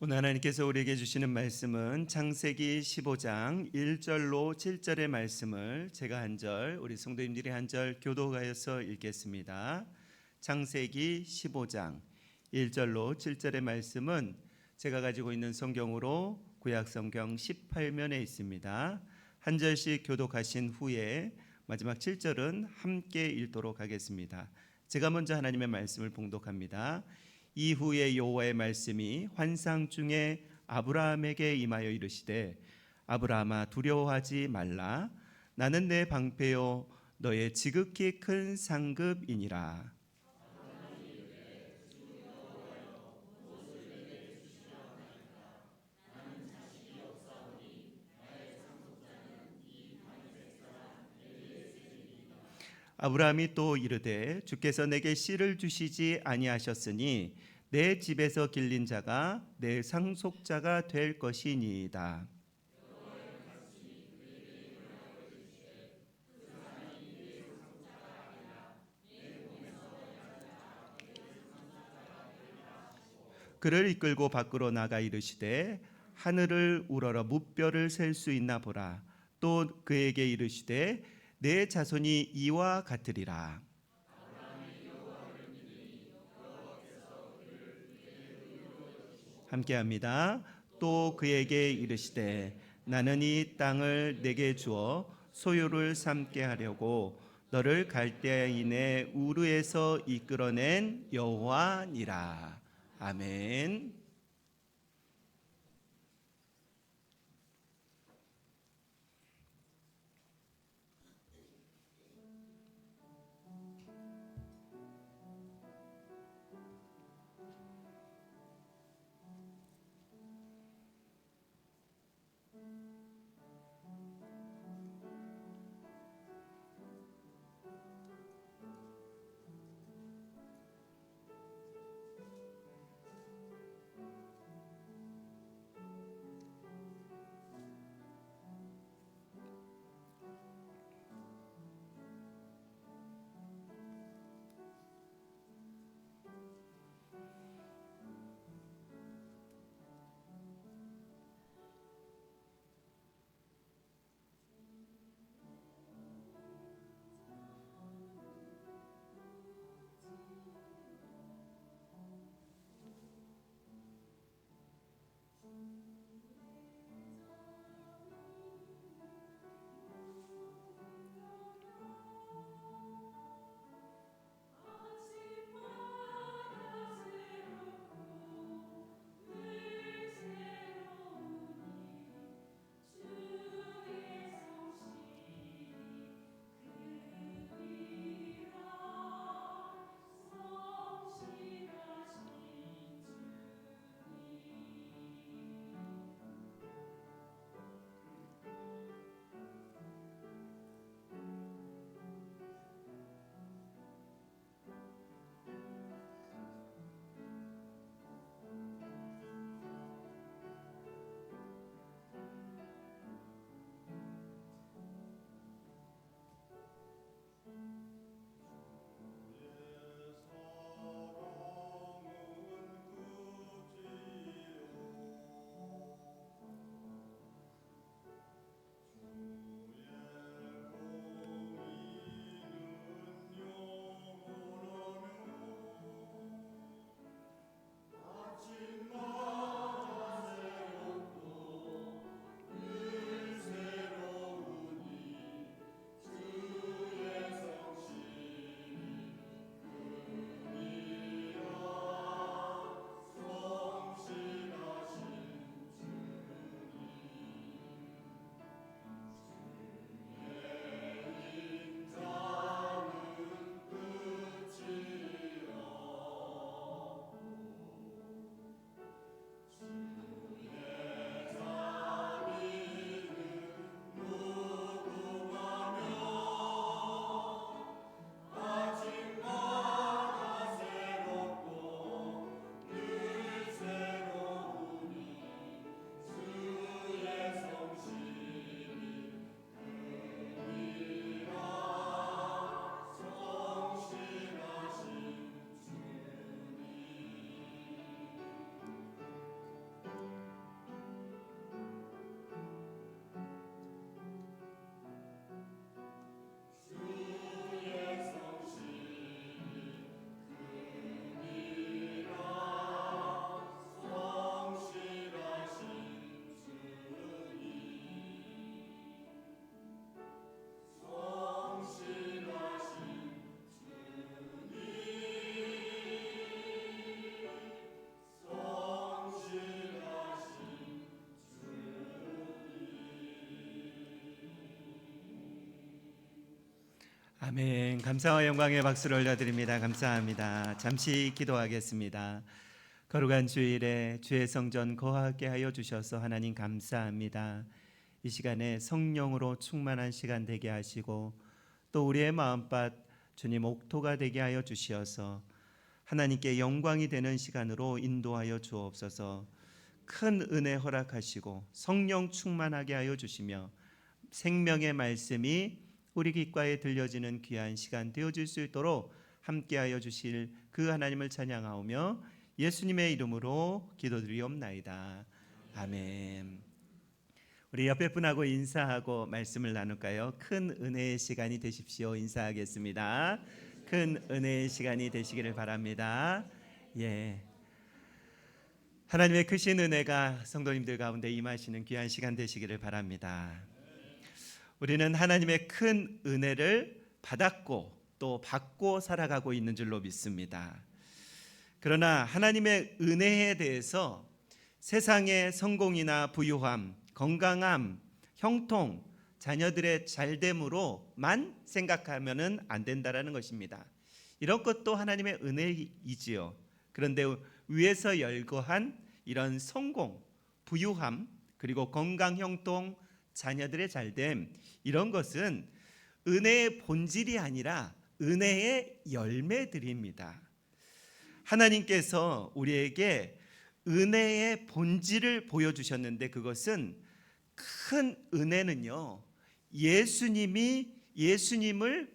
오늘 하나님께서 우리에게 주시는 말씀은 창세기 15장 1절로 7절의 말씀을 제가 한 절, 우리 성도님들이 한 절 교독하여서 읽겠습니다. 창세기 15장 1절로 7절의 말씀은 제가 가지고 있는 성경으로 구약성경 18면에 있습니다. 한 절씩 교독하신 후에 마지막 7절은 함께 읽도록 하겠습니다. 제가 먼저 하나님의 말씀을 봉독합니다. 이후에 여호와의 말씀이 환상 중에 아브라함에게 임하여 이르시되 아브라함아 두려워하지 말라. 나는 내 방패요 너의 지극히 큰 상급이니라. 아브라함이 또 이르되 주께서 내게 씨를 주시지 아니하셨으니 내 집에서 길린 자가 내 상속자가 될 것이니이다. 그를 이끌고 밖으로 나가 이르시되 하늘을 우러러 무뼈를 셀 수 있나 보라. 또 그에게 이르시되 내 자손이 이와 같으리라. 함께합니다. 또 그에게 이르시되 나는 이 땅을 내게 주어 소유를 삼게 하려고 너를 갈대아인의 우르에서 이끌어낸 여호와니라. 아멘. 아멘. 감사와 영광의 박수를 올려드립니다. 감사합니다. 잠시 기도하겠습니다. 거룩한 주일에 주의 성전 거하게 하여 주셔서 하나님 감사합니다. 이 시간에 성령으로 충만한 시간 되게 하시고 또 우리의 마음밭 주님 옥토가 되게 하여 주시어서 하나님께 영광이 되는 시간으로 인도하여 주옵소서. 큰 은혜 허락하시고 성령 충만하게 하여 주시며 생명의 말씀이 우리 귓가에 들려지는 귀한 시간 되어질 수 있도록 함께하여 주실 그 하나님을 찬양하오며 예수님의 이름으로 기도드리옵나이다. 아멘. 우리 옆에 분하고 인사하고 말씀을 나눌까요? 큰 은혜의 시간이 되십시오. 인사하겠습니다. 큰 은혜의 시간이 되시기를 바랍니다. 예. 하나님의 크신 은혜가 성도님들 가운데 임하시는 귀한 시간 되시기를 바랍니다. 우리는 하나님의 큰 은혜를 받았고 또 받고 살아가고 있는 줄로 믿습니다. 그러나 하나님의 은혜에 대해서 세상의 성공이나 부유함, 건강함, 형통, 자녀들의 잘됨으로만 생각하면은 안 된다라는 것입니다. 이런 것도 하나님의 은혜이지요. 그런데 위에서 열거한 이런 성공, 부유함, 그리고 건강, 형통, 자녀들의 잘됨, 이런 것은 은혜의 본질이 아니라 은혜의 열매들입니다. 하나님께서 우리에게 은혜의 본질을 보여주셨는데 그것은 큰 은혜는요, 예수님을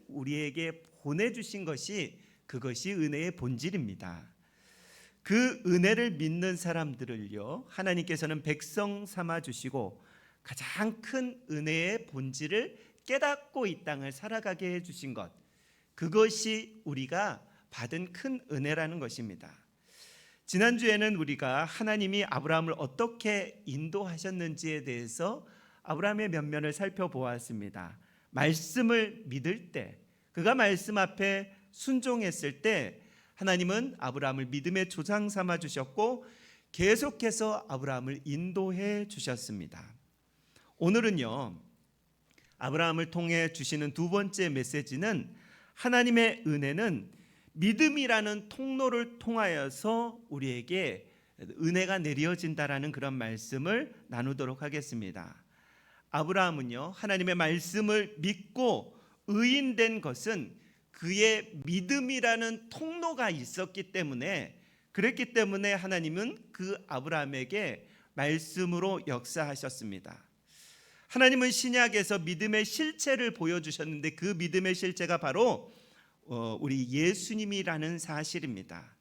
우리에게 보내주신 것이 그것이 은혜의 본질입니다. 그 은혜를 믿는 사람들을요, 하나님께서는 백성 삼아 주시고 가장 큰 은혜의 본질을 깨닫고 이 땅을 살아가게 해주신 것, 그것이 우리가 받은 큰 은혜라는 것입니다. 지난주에는 우리가 하나님이 아브라함을 어떻게 인도하셨는지에 대해서 아브라함의 면면을 살펴보았습니다. 말씀을 믿을 때, 그가 말씀 앞에 순종했을 때 하나님은 아브라함을 믿음의 조상 삼아 주셨고 계속해서 아브라함을 인도해 주셨습니다. 오늘은요, 아브라함을 통해 주시는 두 번째 메시지는 하나님의 은혜는 믿음이라는 통로를 통하여서 우리에게 은혜가 내려진다라는 그런 말씀을 나누도록 하겠습니다. 아브라함은요, 하나님의 말씀을 믿고 의인된 것은 그의 믿음이라는 통로가 있었기 때문에, 그랬기 때문에 하나님은 그 아브라함에게 말씀으로 역사하셨습니다. 하나님은 신약에서 믿음의 실체를 보여주셨는데 그 믿음의 실체가 바로 우리 예수님이라는 사실입니다.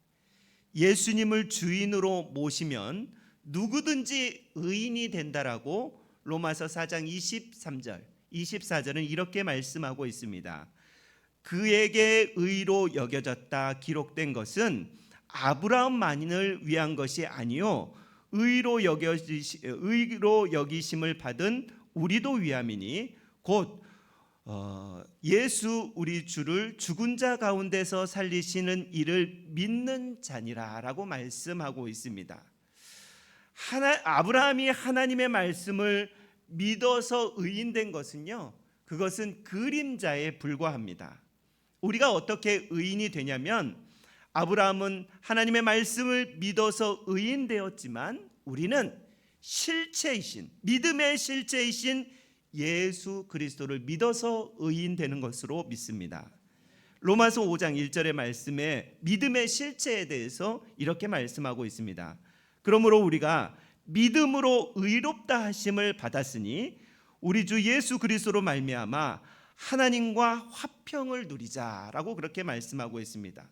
예수님을 주인으로 모시면 누구든지 의인이 된다라고 로마서 4장 23절, 24절은 이렇게 말씀하고 있습니다. 그에게 의로 여겨졌다 기록된 것은 아브라함만을 위한 것이 아니요 의로 여기심을 받은 우리도 위함이니 곧 예수 우리 주를 죽은 자 가운데서 살리시는 이를 믿는 자니라라고 말씀하고 있습니다. 아브라함이 하나님의 말씀을 믿어서 의인된 것은요, 그것은 그림자에 불과합니다. 우리가 어떻게 의인이 되냐면 아브라함은 하나님의 말씀을 믿어서 의인되었지만 우리는 실체이신, 믿음의 실체이신 예수 그리스도를 믿어서 의인되는 것으로 믿습니다. 로마서 5장 1절의 말씀에 믿음의 실체에 대해서 이렇게 말씀하고 있습니다. 그러므로 우리가 믿음으로 의롭다 하심을 받았으니 우리 주 예수 그리스도로 말미암아 하나님과 화평을 누리자라고 그렇게 말씀하고 있습니다.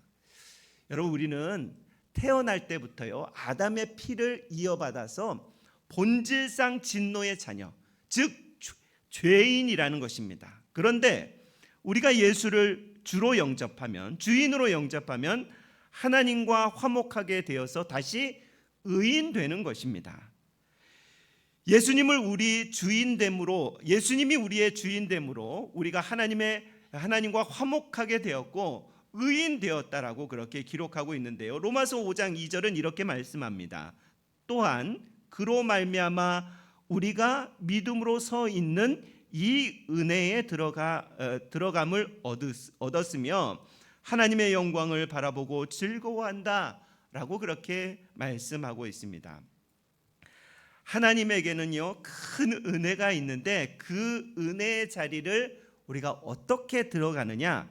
여러분, 우리는 태어날 때부터요, 아담의 피를 이어받아서 본질상 진노의 자녀, 즉 죄인이라는 것입니다. 그런데 우리가 예수를 주로 영접하면, 주인으로 영접하면 하나님과 화목하게 되어서 다시 의인되는 것입니다. 예수님이 우리의 주인됨으로 우리가 하나님과 화목하게 되었고 의인되었다라고 그렇게 기록하고 있는데요. 로마서 5장 2절은 이렇게 말씀합니다. 또한 그로 말미암아 우리가 믿음으로 서 있는 이 은혜에 들어감을 얻었으며 하나님의 영광을 바라보고 즐거워한다라고 그렇게 말씀하고 있습니다. 하나님에게는요 큰 은혜가 있는데 그 은혜의 자리를 우리가 어떻게 들어가느냐,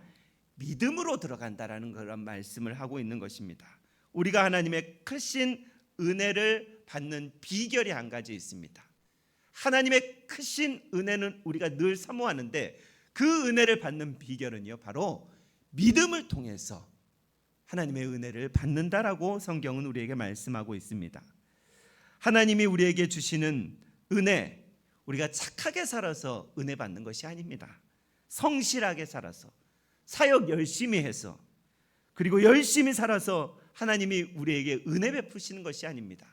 믿음으로 들어간다라는 그런 말씀을 하고 있는 것입니다. 우리가 하나님의 크신 은혜를 받는 비결이 한 가지 있습니다. 하나님의 크신 은혜는 우리가 늘 사모하는데 그 은혜를 받는 비결은요 바로 믿음을 통해서 하나님의 은혜를 받는다라고 성경은 우리에게 말씀하고 있습니다. 하나님이 우리에게 주시는 은혜, 우리가 착하게 살아서 은혜 받는 것이 아닙니다. 성실하게 살아서, 사역 열심히 해서, 그리고 열심히 살아서 하나님이 우리에게 은혜 베푸시는 것이 아닙니다.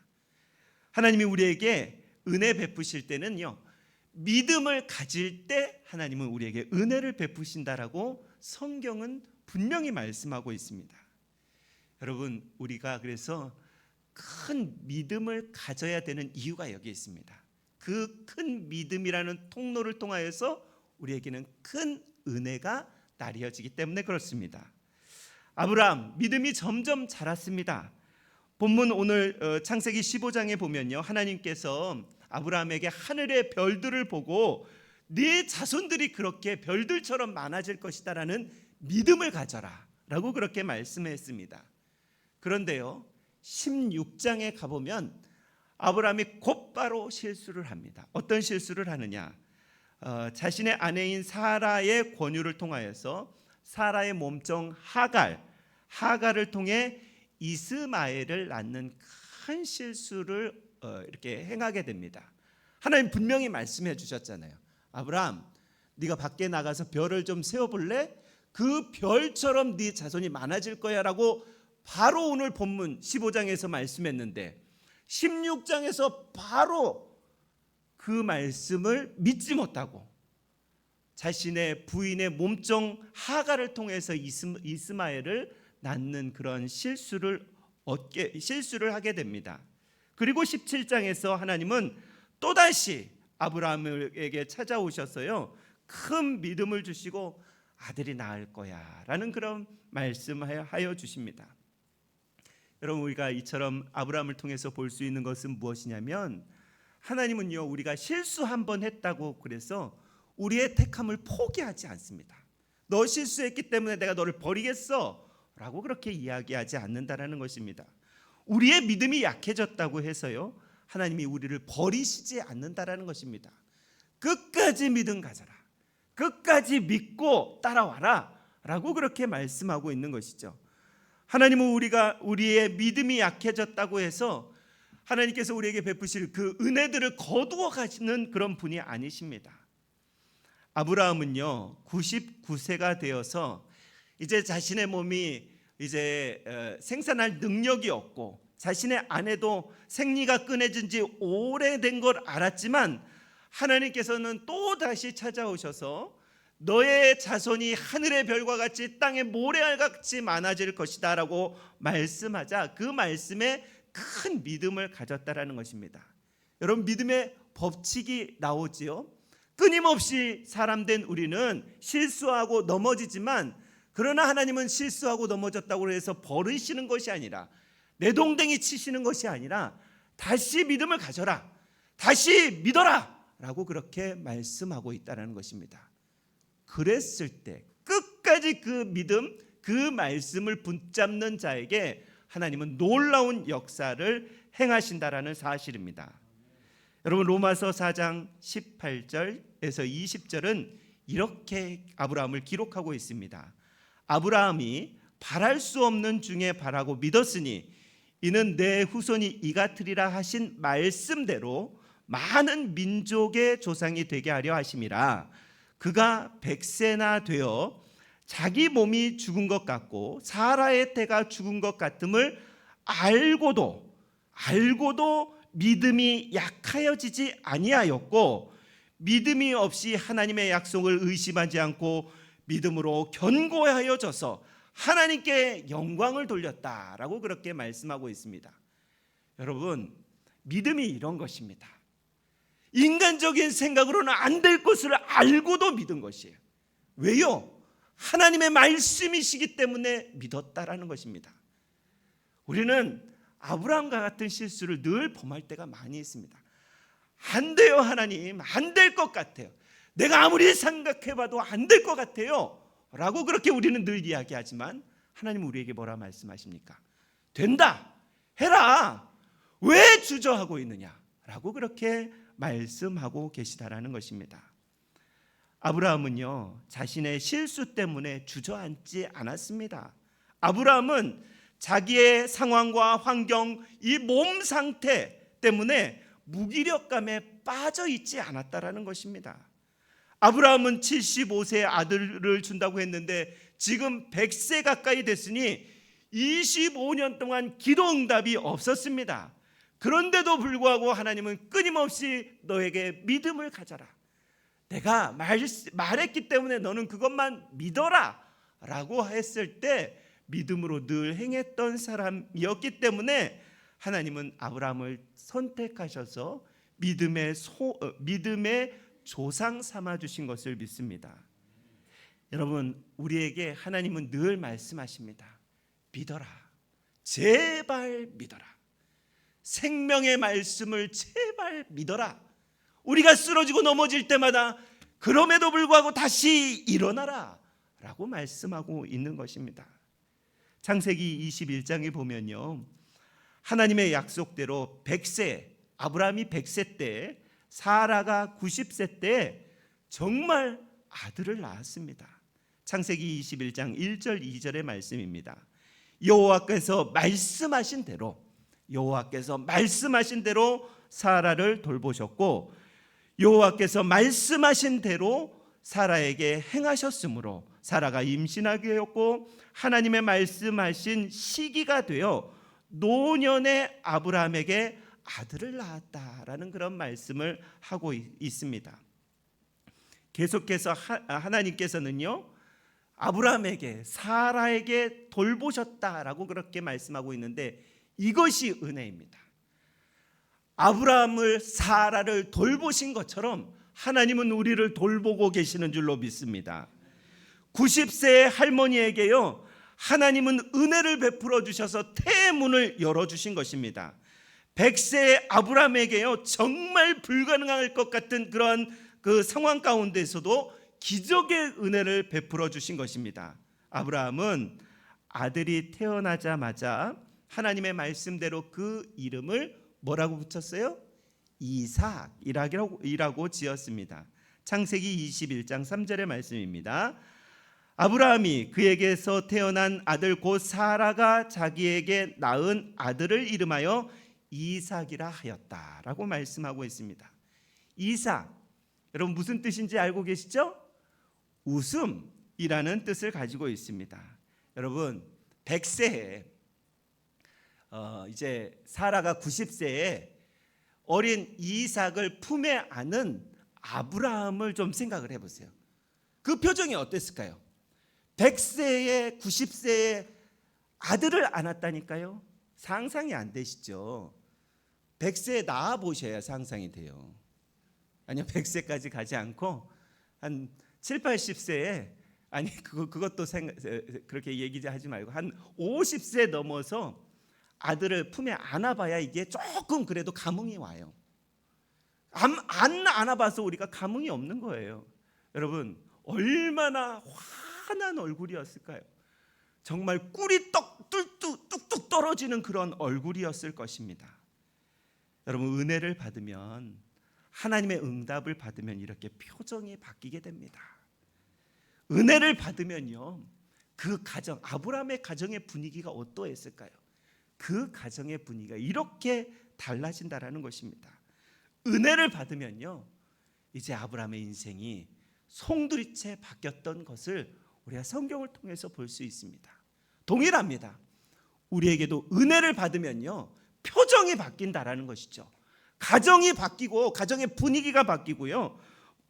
하나님이 우리에게 은혜 베푸실 때는요 믿음을 가질 때 하나님은 우리에게 은혜를 베푸신다라고 성경은 분명히 말씀하고 있습니다. 여러분, 우리가 그래서 큰 믿음을 가져야 되는 이유가 여기 있습니다. 그 큰 믿음이라는 통로를 통하여서 우리에게는 큰 은혜가 나뉘어지기 때문에 그렇습니다. 아브라함 믿음이 점점 자랐습니다. 본문 오늘 창세기 15장에 보면요 하나님께서 아브라함에게 하늘의 별들을 보고 네 자손들이 그렇게 별들처럼 많아질 것이다라는 믿음을 가져라 라고 그렇게 말씀했습니다. 그런데요 16장에 가보면 아브라함이 곧바로 실수를 합니다. 어떤 실수를 하느냐, 자신의 아내인 사라의 권유를 통하여서 사라의 몸종 하갈을 통해 이스마엘을 낳는 큰 실수를 이렇게 행하게 됩니다. 하나님 분명히 말씀해 주셨잖아요. 아브라함, 네가 밖에 나가서 별을 좀 세워볼래? 그 별처럼 네 자손이 많아질 거야 라고 바로 오늘 본문 15장에서 말씀했는데 16장에서 바로 그 말씀을 믿지 못하고 자신의 부인의 몸종 하갈을 통해서 이스마엘을 낳는 그런 실수를 하게 됩니다. 그리고 17장에서 하나님은 또다시 아브라함에게 찾아오셨어요. 큰 믿음을 주시고 아들이 낳을 거야 라는 그런 말씀하여 주십니다. 여러분, 우리가 이처럼 아브라함을 통해서 볼 수 있는 것은 무엇이냐면 하나님은요 우리가 실수 한번 했다고 그래서 우리의 택함을 포기하지 않습니다. 너 실수했기 때문에 내가 너를 버리겠어 라고 그렇게 이야기하지 않는다라는 것입니다. 우리의 믿음이 약해졌다고 해서요 하나님이 우리를 버리시지 않는다라는 것입니다. 끝까지 믿음 가져라, 끝까지 믿고 따라와라 라고 그렇게 말씀하고 있는 것이죠. 하나님은 우리의 믿음이 약해졌다고 해서 하나님께서 우리에게 베푸실 그 은혜들을 거두어 가시는 그런 분이 아니십니다. 아브라함은요 99세가 되어서 이제 자신의 몸이 이제 생산할 능력이 없고 자신의 아내도 생리가 끊어진 지 오래된 걸 알았지만 하나님께서는 또 다시 찾아오셔서 너의 자손이 하늘의 별과 같이 땅의 모래알같이 많아질 것이다 라고 말씀하자 그 말씀에 큰 믿음을 가졌다라는 것입니다. 여러분, 믿음의 법칙이 나오지요. 끊임없이 사람된 우리는 실수하고 넘어지지만 그러나 하나님은 실수하고 넘어졌다고 해서 버리시는 것이 아니라 내동댕이 치시는 것이 아니라 다시 믿음을 가져라, 다시 믿어라 라고 그렇게 말씀하고 있다는 것입니다. 그랬을 때 끝까지 그 믿음, 그 말씀을 붙잡는 자에게 하나님은 놀라운 역사를 행하신다라는 사실입니다. 여러분, 로마서 4장 18절에서 20절은 이렇게 아브라함을 기록하고 있습니다. 아브라함이 바랄 수 없는 중에 바라고 믿었으니 이는 내 후손이 이같으리라 하신 말씀대로 많은 민족의 조상이 되게 하려 하심이라. 그가 100세나 되어 자기 몸이 죽은 것 같고 사라의 태가 죽은 것 같음을 알고도 믿음이 약하여지지 아니하였고 믿음이 없이 하나님의 약속을 의심하지 않고 믿음으로 견고하여져서 하나님께 영광을 돌렸다라고 그렇게 말씀하고 있습니다. 여러분, 믿음이 이런 것입니다. 인간적인 생각으로는 안 될 것을 알고도 믿은 것이에요. 왜요? 하나님의 말씀이시기 때문에 믿었다라는 것입니다. 우리는 아브라함과 같은 실수를 늘 범할 때가 많이 있습니다. 안 돼요, 하나님. 안 될 것 같아요. 내가 아무리 생각해봐도 안 될 것 같아요 라고 그렇게 우리는 늘 이야기하지만 하나님은 우리에게 뭐라 말씀하십니까? 된다, 해라. 왜 주저하고 있느냐 라고 그렇게 말씀하고 계시다라는 것입니다. 아브라함은요, 자신의 실수 때문에 주저앉지 않았습니다. 아브라함은 자기의 상황과 환경, 이 몸 상태 때문에 무기력감에 빠져 있지 않았다라는 것입니다. 아브라함은 75세의 아들을 준다고 했는데 지금 100세 가까이 됐으니 25년 동안 기도 응답이 없었습니다. 그런데도 불구하고 하나님은 끊임없이 너에게 믿음을 가져라. 내가 말했기 때문에 너는 그것만 믿어라 라고 했을 때 믿음으로 늘 행했던 사람이었기 때문에 하나님은 아브라함을 선택하셔서 믿음의 조상 삼아주신 것을 믿습니다. 여러분, 우리에게 하나님은 늘 말씀하십니다. 믿어라. 제발 믿어라. 생명의 말씀을 제발 믿어라. 우리가 쓰러지고 넘어질 때마다 그럼에도 불구하고 다시 일어나라 라고 말씀하고 있는 것입니다. 창세기 21장에 보면요, 하나님의 약속대로 100세, 아브라함이 100세 때, 사라가 90세 때 정말 아들을 낳았습니다. 창세기 21장 1절 2절의 말씀입니다. 여호와께서 말씀하신 대로 사라를 돌보셨고 여호와께서 말씀하신 대로 사라에게 행하셨으므로 사라가 임신하게 되었고 하나님의 말씀하신 시기가 되어 노년의 아브라함에게 아들을 낳았다라는 그런 말씀을 하고 있습니다. 계속해서 하나님께서는요, 아브라함에게 사라에게 돌보셨다라고 그렇게 말씀하고 있는데 이것이 은혜입니다. 아브라함을 사라를 돌보신 것처럼 하나님은 우리를 돌보고 계시는 줄로 믿습니다. 90세의 할머니에게요, 하나님은 은혜를 베풀어 주셔서 태의 문을 열어주신 것입니다. 100세의 아브라함에게요, 정말 불가능할 것 같은 그런 그 상황 가운데서도 기적의 은혜를 베풀어 주신 것입니다. 아브라함은 아들이 태어나자마자 하나님의 말씀대로 그 이름을 뭐라고 붙였어요? 이삭이라고 지었습니다. 창세기 21장 3절의 말씀입니다. 아브라함이 그에게서 태어난 아들 곧 사라가 자기에게 낳은 아들을 이름하여 이삭이라 하였다라고 말씀하고 있습니다. 이삭, 여러분 무슨 뜻인지 알고 계시죠? 웃음이라는 뜻을 가지고 있습니다. 여러분 100세에 이제 사라가 90세에 어린 이삭을 품에 안은 아브라함을 좀 생각을 해보세요. 그 표정이 어땠을까요? 100세에 90세에 아들을 안았다니까요. 상상이 안 되시죠? 100세에 낳아 보셔야 상상이 돼요. 아니요, 100세까지 가지 않고 한 7, 80세에 아니 그것도 그렇게 얘기하지 말고 한 50세 넘어서 아들을 품에 안아봐야 이게 조금 그래도 감흥이 와요. 안 안아봐서 우리가 감흥이 없는 거예요. 여러분 얼마나 환한 얼굴이었을까요? 정말 꿀이 뚝뚝 떨어지는 그런 얼굴이었을 것입니다. 여러분 은혜를 받으면, 하나님의 응답을 받으면 이렇게 표정이 바뀌게 됩니다. 은혜를 받으면요, 그 가정, 아브라함의 가정의 분위기가 어떠했을까요? 그 가정의 분위기가 이렇게 달라진다라는 것입니다. 은혜를 받으면요, 이제 아브라함의 인생이 송두리째 바뀌었던 것을 우리가 성경을 통해서 볼 수 있습니다. 동일합니다. 우리에게도 은혜를 받으면요, 표정이 바뀐다라는 것이죠. 가정이 바뀌고 가정의 분위기가 바뀌고요,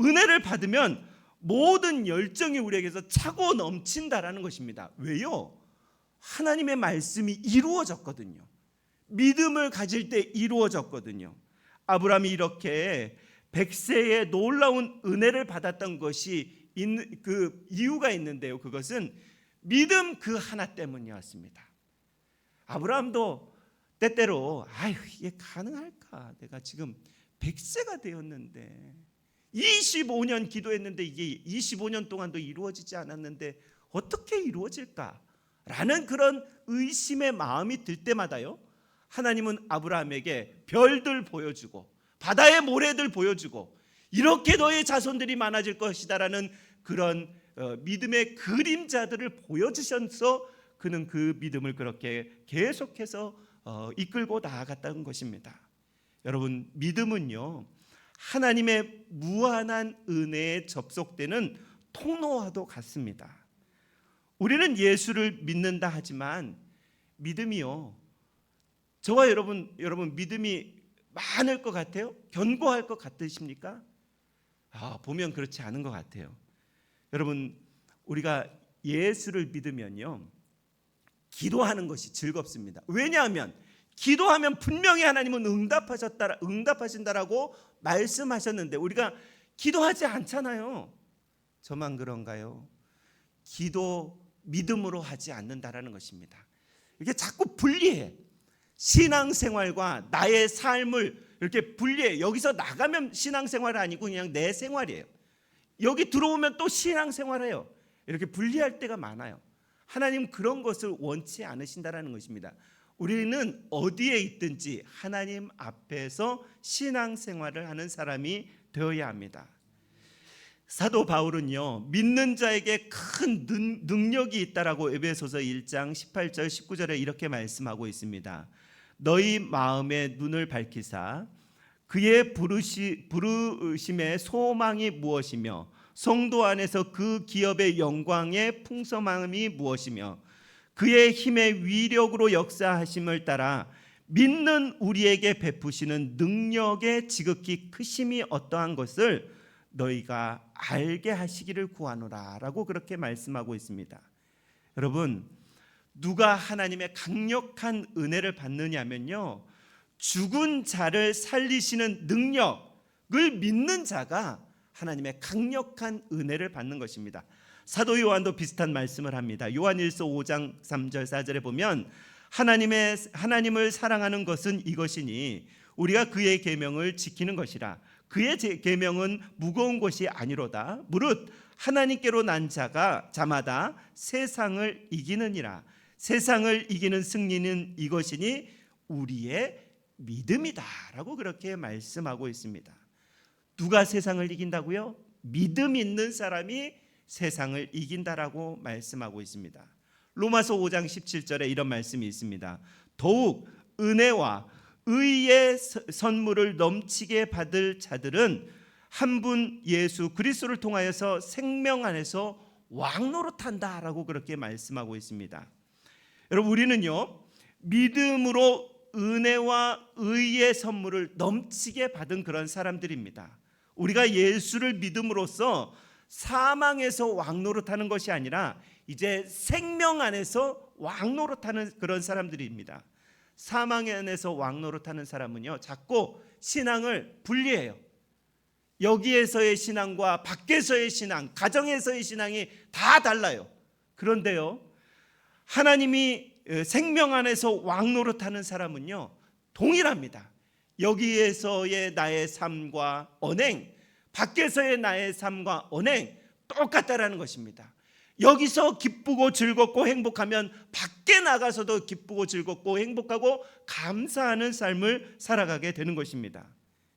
은혜를 받으면 모든 열정이 우리에게서 차고 넘친다라는 것입니다. 왜요? 하나님의 말씀이 이루어졌거든요. 믿음을 가질 때 이루어졌거든요. 아브라함이 이렇게 백세의 놀라운 은혜를 받았던 것이 그 이유가 있는데요. 그것은 믿음 그 하나 때문이었습니다. 아브라함도 때때로 이게 가능할까? 내가 지금 100세가 되었는데 25년 기도했는데 이게 25년 동안도 이루어지지 않았는데 어떻게 이루어질까? 라는 그런 의심의 마음이 들 때마다요, 하나님은 아브라함에게 별들 보여주고 바다의 모래들 보여주고 이렇게 너의 자손들이 많아질 것이다라는 그런 믿음의 그림자들을 보여주셔서 그는 그 믿음을 그렇게 계속해서 이끌고 나아갔다는 것입니다. 여러분, 믿음은요, 하나님의 무한한 은혜에 접속되는 통로와도 같습니다. 우리는 예수를 믿는다 하지만 믿음이요, 저와 여러분 믿음이 많을 것 같아요? 견고할 것 같으십니까? 보면 그렇지 않은 것 같아요. 여러분, 우리가 예수를 믿으면요, 기도하는 것이 즐겁습니다. 왜냐하면 기도하면 분명히 하나님은 응답하신다라고 말씀하셨는데 우리가 기도하지 않잖아요. 저만 그런가요? 기도 믿음으로 하지 않는다라는 것입니다. 이게 자꾸 분리해. 신앙생활과 나의 삶을 이렇게 분리해. 여기서 나가면 신앙생활이 아니고 그냥 내 생활이에요. 여기 들어오면 또 신앙생활이에요. 이렇게 분리할 때가 많아요. 하나님 그런 것을 원치 않으신다라는 것입니다. 우리는 어디에 있든지 하나님 앞에서 신앙생활을 하는 사람이 되어야 합니다. 사도 바울은요, 믿는 자에게 큰 능력이 있다라고 에베소서 1장 18절 19절에 이렇게 말씀하고 있습니다. 너희 마음의 눈을 밝히사 그의 부르심의 소망이 무엇이며 성도 안에서 그 기업의 영광의 풍성함이 무엇이며 그의 힘의 위력으로 역사하심을 따라 믿는 우리에게 베푸시는 능력의 지극히 크심이 어떠한 것을 너희가 알게 하시기를 구하노라 라고 그렇게 말씀하고 있습니다. 여러분, 누가 하나님의 강력한 은혜를 받느냐면요, 죽은 자를 살리시는 능력을 믿는 자가 하나님의 강력한 은혜를 받는 것입니다. 사도 요한도 비슷한 말씀을 합니다. 요한일서 5장 3절 4절에 보면 하나님을 사랑하는 것은 이것이니 우리가 그의 계명을 지키는 것이라. 그의 계명은 무거운 것이 아니로다. 무릇 하나님께로 난 자마다 세상을 이기느니라. 세상을 이기는 승리는 이것이니 우리의 믿음이다 라고 그렇게 말씀하고 있습니다. 누가 세상을 이긴다고요? 믿음 있는 사람이 세상을 이긴다라고 말씀하고 있습니다. 로마서 5장 17절에 이런 말씀이 있습니다. 더욱 은혜와 의의 선물을 넘치게 받을 자들은 한 분 예수 그리스도를 통하여서 생명 안에서 왕노릇한다라고 그렇게 말씀하고 있습니다. 여러분, 우리는요, 믿음으로 은혜와 의의 선물을 넘치게 받은 그런 사람들입니다. 우리가 예수를 믿음으로써 사망에서 왕노릇하는 것이 아니라 이제 생명 안에서 왕노릇하는 그런 사람들입니다. 사망 안에서 왕노릇하는 사람은요, 자꾸 신앙을 분리해요. 여기에서의 신앙과 밖에서의 신앙, 가정에서의 신앙이 다 달라요. 그런데요, 하나님이 생명 안에서 왕노릇하는 사람은요, 동일합니다. 여기에서의 나의 삶과 언행, 밖에서의 나의 삶과 언행 똑같다라는 것입니다. 여기서 기쁘고 즐겁고 행복하면 밖에 나가서도 기쁘고 즐겁고 행복하고 감사하는 삶을 살아가게 되는 것입니다.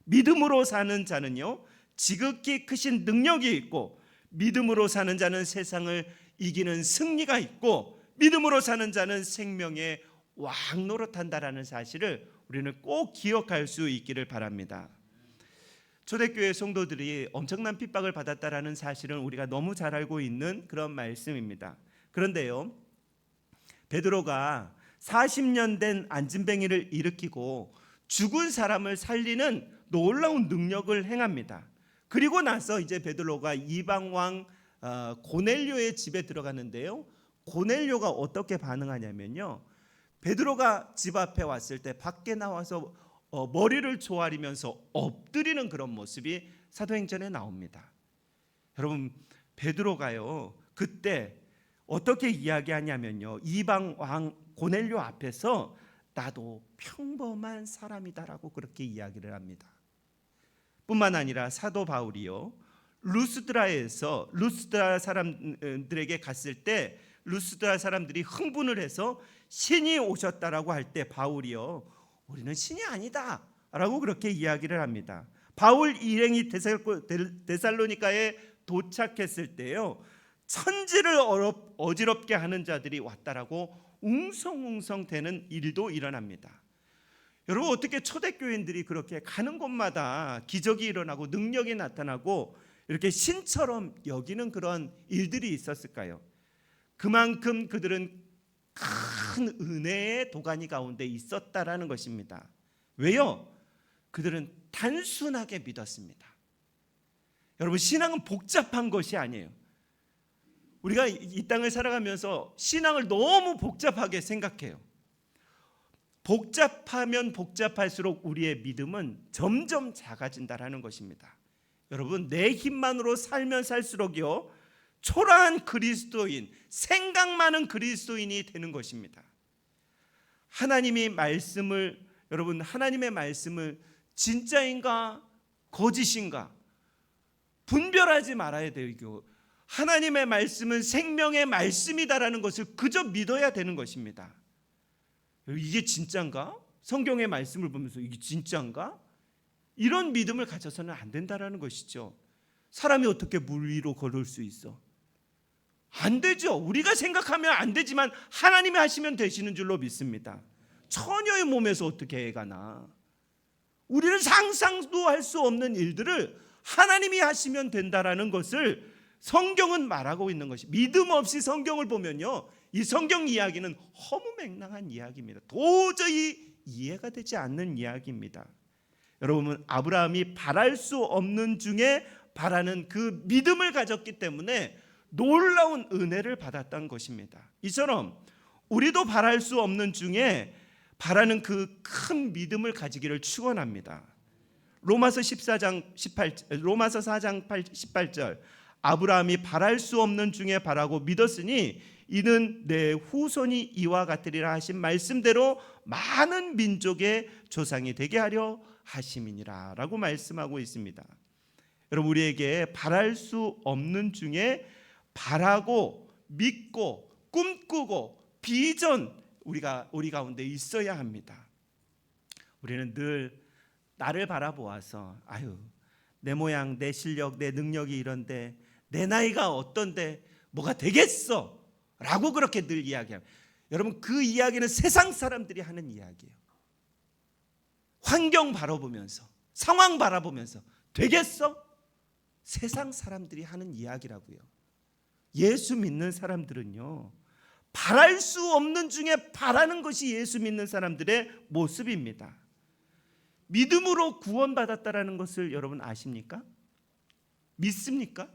믿음으로 사는 자는요, 지극히 크신 능력이 있고, 믿음으로 사는 자는 세상을 이기는 승리가 있고, 믿음으로 사는 자는 생명의 왕노릇한다라는 사실을 우리는 꼭 기억할 수 있기를 바랍니다. 초대교회 성도들이 엄청난 핍박을 받았다라는 사실은 우리가 너무 잘 알고 있는 그런 말씀입니다. 그런데요, 베드로가 40년 된 안진뱅이를 일으키고 죽은 사람을 살리는 놀라운 능력을 행합니다. 그리고 나서 이제 베드로가 이방 왕 고넬료의 집에 들어가는데요, 고넬료가 어떻게 반응하냐면요, 베드로가 집 앞에 왔을 때 밖에 나와서 머리를 조아리면서 엎드리는 그런 모습이 사도행전에 나옵니다. 여러분, 베드로가요 그때 어떻게 이야기하냐면요, 이방 왕 고넬료 앞에서 나도 평범한 사람이다라고 그렇게 이야기를 합니다. 뿐만 아니라 사도 바울이요, 루스드라에서 루스드라 사람들에게 갔을 때 루스드라 사람들이 흥분을 해서 신이 오셨다라고 할 때 바울이요, 우리는 신이 아니다 라고 그렇게 이야기를 합니다. 바울 일행이 데살로니가에 도착했을 때요, 천지를 어지럽게 하는 자들이 왔다라고 웅성웅성 되는 일도 일어납니다. 여러분, 어떻게 초대교인들이 그렇게 가는 곳마다 기적이 일어나고 능력이 나타나고 이렇게 신처럼 여기는 그런 일들이 있었을까요? 그만큼 그들은 큰 은혜의 도가니 가운데 있었다라는 것입니다. 왜요? 그들은 단순하게 믿었습니다. 여러분, 신앙은 복잡한 것이 아니에요. 우리가 이 땅을 살아가면서 신앙을 너무 복잡하게 생각해요. 복잡하면 복잡할수록 우리의 믿음은 점점 작아진다라는 것입니다. 여러분, 내 힘만으로 살면 살수록요, 초라한 그리스도인, 생각 많은 그리스도인이 되는 것입니다. 하나님의 말씀을 진짜인가 거짓인가 분별하지 말아야 돼요. 하나님의 말씀은 생명의 말씀이다라는 것을 그저 믿어야 되는 것입니다. 이게 진짜인가? 성경의 말씀을 보면서 이게 진짜인가? 이런 믿음을 가져서는 안 된다라는 것이죠. 사람이 어떻게 물 위로 걸을 수 있어? 안 되죠. 우리가 생각하면 안 되지만 하나님이 하시면 되시는 줄로 믿습니다. 처녀의 몸에서 어떻게 애가 나? 우리는 상상도 할 수 없는 일들을 하나님이 하시면 된다라는 것을 성경은 말하고 있는 것이, 믿음 없이 성경을 보면요, 이 성경 이야기는 허무맹랑한 이야기입니다. 도저히 이해가 되지 않는 이야기입니다. 여러분, 아브라함이 바랄 수 없는 중에 바라는 그 믿음을 가졌기 때문에 놀라운 은혜를 받았던 것입니다. 이처럼 우리도 바랄 수 없는 중에 바라는 그 큰 믿음을 가지기를 축원합니다. 로마서 4장 18절, 아브라함이 바랄 수 없는 중에 바라고 믿었으니 이는 내 후손이 이와 같으리라 하신 말씀대로 많은 민족의 조상이 되게 하려 하심이니라 라고 말씀하고 있습니다. 여러분, 우리에게 바랄 수 없는 중에 바라고 믿고 꿈꾸고 비전, 우리 가운데 있어야 합니다. 우리는 늘 나를 바라보아서 내 모양, 내 실력, 내 능력이 이런데 내 나이가 어떤데 뭐가 되겠어 라고 그렇게 늘 이야기합니다. 여러분, 그 이야기는 세상 사람들이 하는 이야기예요. 환경 바라보면서, 상황 바라보면서 되겠어? 세상 사람들이 하는 이야기라고요. 예수 믿는 사람들은요, 바랄 수 없는 중에 바라는 것이 예수 믿는 사람들의 모습입니다. 믿음으로 구원받았다라는 것을 여러분 아십니까? 믿습니까?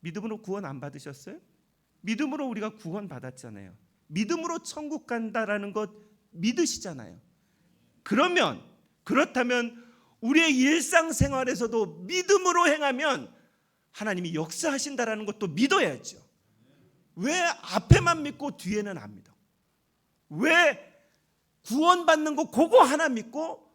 믿음으로 구원 안 받으셨어요? 믿음으로 우리가 구원 받았잖아요. 믿음으로 천국 간다라는 것 믿으시잖아요. 그렇다면 우리의 일상생활에서도 믿음으로 행하면 하나님이 역사하신다라는 것도 믿어야죠. 왜 앞에만 믿고 뒤에는 안 믿어? 왜 구원받는 거 그거 하나 믿고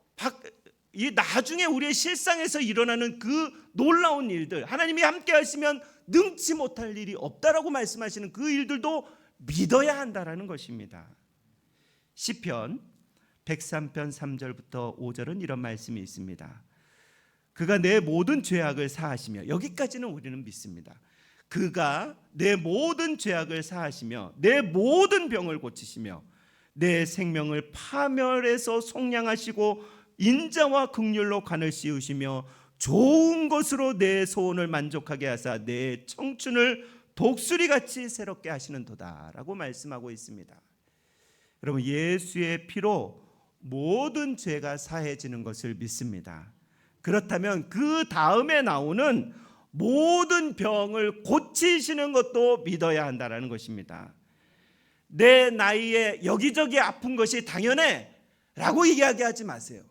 이 나중에 우리의 실상에서 일어나는 그 놀라운 일들, 하나님이 함께 하시면 능치 못할 일이 없다라고 말씀하시는 그 일들도 믿어야 한다라는 것입니다. 시편 103편 3절부터 5절은 이런 말씀이 있습니다. 그가 내 모든 죄악을 사하시며, 여기까지는 우리는 믿습니다. 그가 내 모든 죄악을 사하시며 내 모든 병을 고치시며 내 생명을 파멸해서 속량하시고 인자와 긍휼로 관을 씌우시며 좋은 것으로 내 소원을 만족하게 하사 내 청춘을 독수리같이 새롭게 하시는도다 라고 말씀하고 있습니다. 여러분, 예수의 피로 모든 죄가 사해지는 것을 믿습니다. 그렇다면 그 다음에 나오는 모든 병을 고치시는 것도 믿어야 한다는 것입니다. 내 나이에 여기저기 아픈 것이 당연해. 라고 이야기하지 마세요.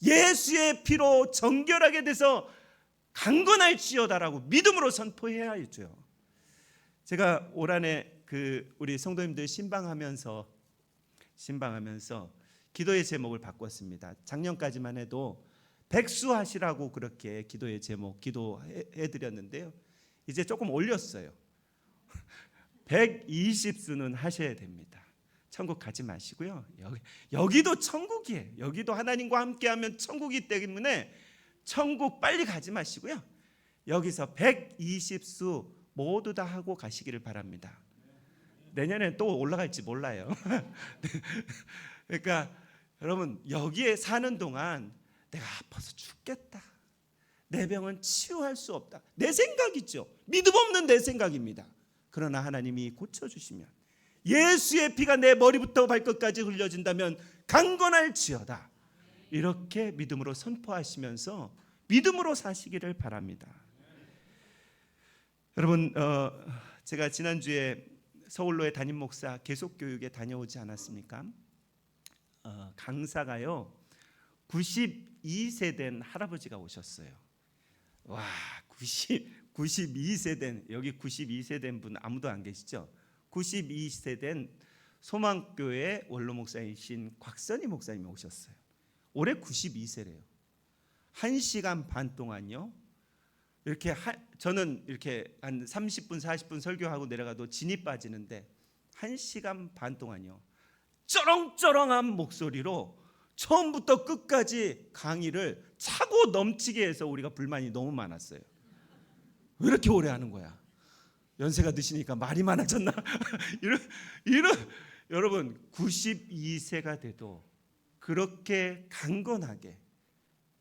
예수의 피로 정결하게 돼서 강건할지어다라고 믿음으로 선포해야죠. 제가 올 한해 우리 성도님들 신방하면서 기도의 제목을 바꿨습니다. 작년까지만 해도 백수하시라고 그렇게 기도의 제목 기도해드렸는데요. 이제 조금 올렸어요. 120수는 하셔야 됩니다. 천국 가지 마시고요. 여기도 천국이에요. 여기도 하나님과 함께하면 천국이기 때문에 천국 빨리 가지 마시고요. 여기서 120수 모두 다 하고 가시기를 바랍니다. 내년에 또 올라갈지 몰라요. 그러니까 여러분, 여기에 사는 동안 내가 아파서 죽겠다, 내 병은 치유할 수 없다, 내 생각이죠. 믿음 없는 내 생각입니다. 그러나 하나님이 고쳐주시면, 예수의 피가 내 머리부터 발끝까지 흘려진다면 강건할지어다, 이렇게 믿음으로 선포하시면서 믿음으로 사시기를 바랍니다. 여러분, 제가 지난주에 서울로의 담임 목사 계속교육에 다녀오지 않았습니까? 강사가요 92세 된 할아버지가 오셨어요. 와, 92세 된, 여기 92세 된 분 아무도 안 계시죠? 92세 된 소망교회 원로 목사이신 곽선희 목사님이 오셨어요. 올해 92세래요. 1시간 반 동안요. 이렇게 저는 이렇게 한 30분 40분 설교하고 내려가도 진이 빠지는데 1시간 반 동안요. 쩌렁쩌렁한 목소리로 처음부터 끝까지 강의를 차고 넘치게 해서 우리가 불만이 너무 많았어요. 왜 이렇게 오래 하는 거야? 연세가 드시니까 말이 많아졌나? 여러분, 92세가 돼도 그렇게 강건하게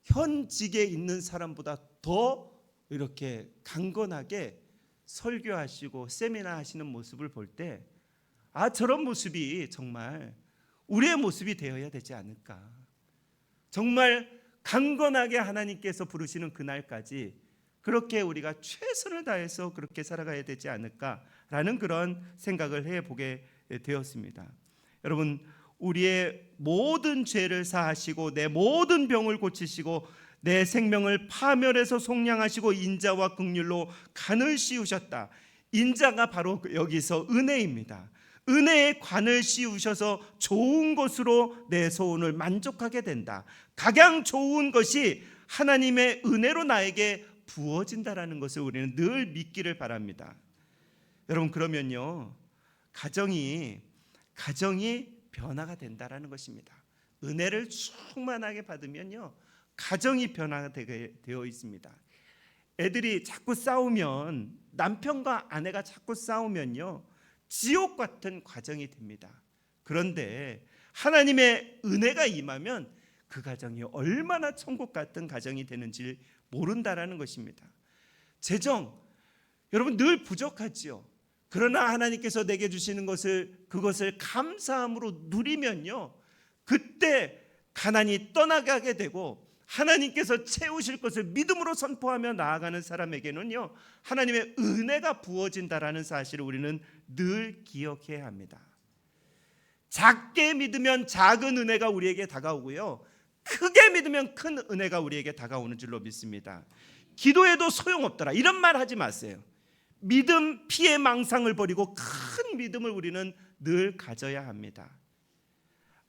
현직에 있는 사람보다 더 이렇게 강건하게 설교하시고 세미나 하시는 모습을 볼 때, 저런 모습이 정말 우리의 모습이 되어야 되지 않을까. 정말 강건하게 하나님께서 부르시는 그날까지 그렇게 우리가 최선을 다해서 그렇게 살아가야 되지 않을까라는 그런 생각을 해보게 되었습니다. 여러분, 우리의 모든 죄를 사하시고 내 모든 병을 고치시고 내 생명을 파멸해서 속량하시고 인자와 긍휼로 간을 씌우셨다. 인자가 바로 여기서 은혜입니다. 은혜의 관을 씌우셔서 좋은 것으로 내 소원을 만족하게 된다. 각양 좋은 것이 하나님의 은혜로 나에게 부어진다라는 것을 우리는 늘 믿기를 바랍니다. 여러분, 그러면요 가정이 변화가 된다라는 것입니다. 은혜를 충만하게 받으면요 가정이 변화가 되어 있습니다. 애들이 자꾸 싸우면, 남편과 아내가 자꾸 싸우면요 지옥 같은 과정이 됩니다. 그런데 하나님의 은혜가 임하면 그 가정이 얼마나 천국 같은 가정이 되는지 모른다라는 것입니다. 재정, 여러분 늘 부족하지요. 그러나 하나님께서 내게 주시는 그것을 감사함으로 누리면요 그때 가난이 떠나가게 되고 하나님께서 채우실 것을 믿음으로 선포하며 나아가는 사람에게는요 하나님의 은혜가 부어진다라는 사실을 우리는 늘 기억해야 합니다. 작게 믿으면 작은 은혜가 우리에게 다가오고요, 크게 믿으면 큰 은혜가 우리에게 다가오는 줄로 믿습니다. 기도해도 소용없더라, 이런 말 하지 마세요. 믿음, 피해 망상을 버리고 큰 믿음을 우리는 늘 가져야 합니다.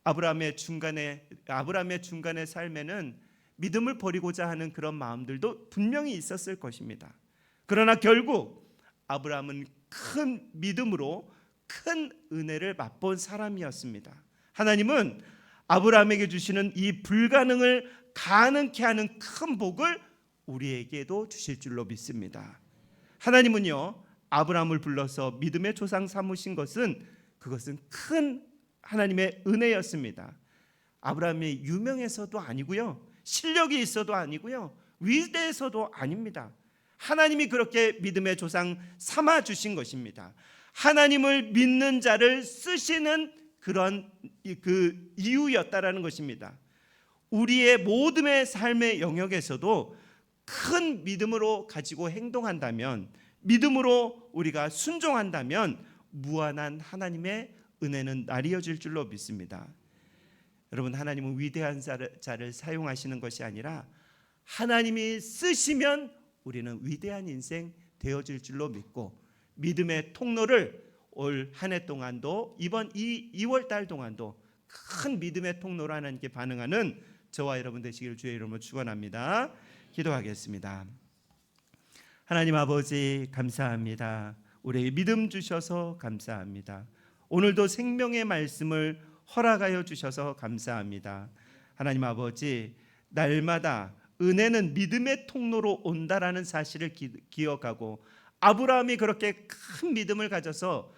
아브라함의 중간의 삶에는 믿음을 버리고자 하는 그런 마음들도 분명히 있었을 것입니다. 그러나 결국 아브라함은 큰 믿음으로 큰 은혜를 맛본 사람이었습니다. 하나님은 아브라함에게 주시는 이 불가능을 가능케 하는 큰 복을 우리에게도 주실 줄로 믿습니다. 하나님은요 아브라함을 불러서 믿음의 조상 삼으신 그것은 큰 하나님의 은혜였습니다. 아브라함이 유명해서도 아니고요, 실력이 있어도 아니고요, 위대해서도 아닙니다. 하나님이 그렇게 믿음의 조상 삼아 주신 것입니다. 하나님을 믿는 자를 쓰시는 그런 그 이유였다라는 것입니다. 우리의 모든의 삶의 영역에서도 큰 믿음으로 가지고 행동한다면, 믿음으로 우리가 순종한다면 무한한 하나님의 은혜는 나뉘어질 줄로 믿습니다. 여러분, 하나님은 위대한 자를 사용하시는 것이 아니라 하나님이 쓰시면 우리는 위대한 인생 되어질 줄로 믿고, 믿음의 통로를 올 한 해 동안도, 이번 2월 달 동안도 큰 믿음의 통로로 하나님께 반응하는 저와 여러분 되시기를 주의 이름으로 축원합니다. 기도하겠습니다. 하나님 아버지, 감사합니다. 우리에게 믿음 주셔서 감사합니다. 오늘도 생명의 말씀을 허락하여 주셔서 감사합니다. 하나님 아버지, 날마다 은혜는 믿음의 통로로 온다라는 사실을 기억하고, 아브라함이 그렇게 큰 믿음을 가져서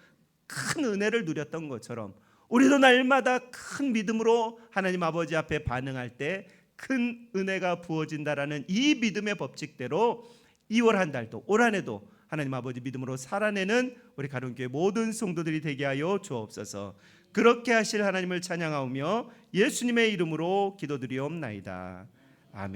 큰 은혜를 누렸던 것처럼 우리도 날마다 큰 믿음으로 하나님 아버지 앞에 반응할 때 큰 은혜가 부어진다라는 이 믿음의 법칙대로 2월 한 달도, 올 한 해도 하나님 아버지 믿음으로 살아내는 우리 가론교회 모든 성도들이 되게 하여 주옵소서. 그렇게 하실 하나님을 찬양하오며 예수님의 이름으로 기도드리옵나이다. 아멘.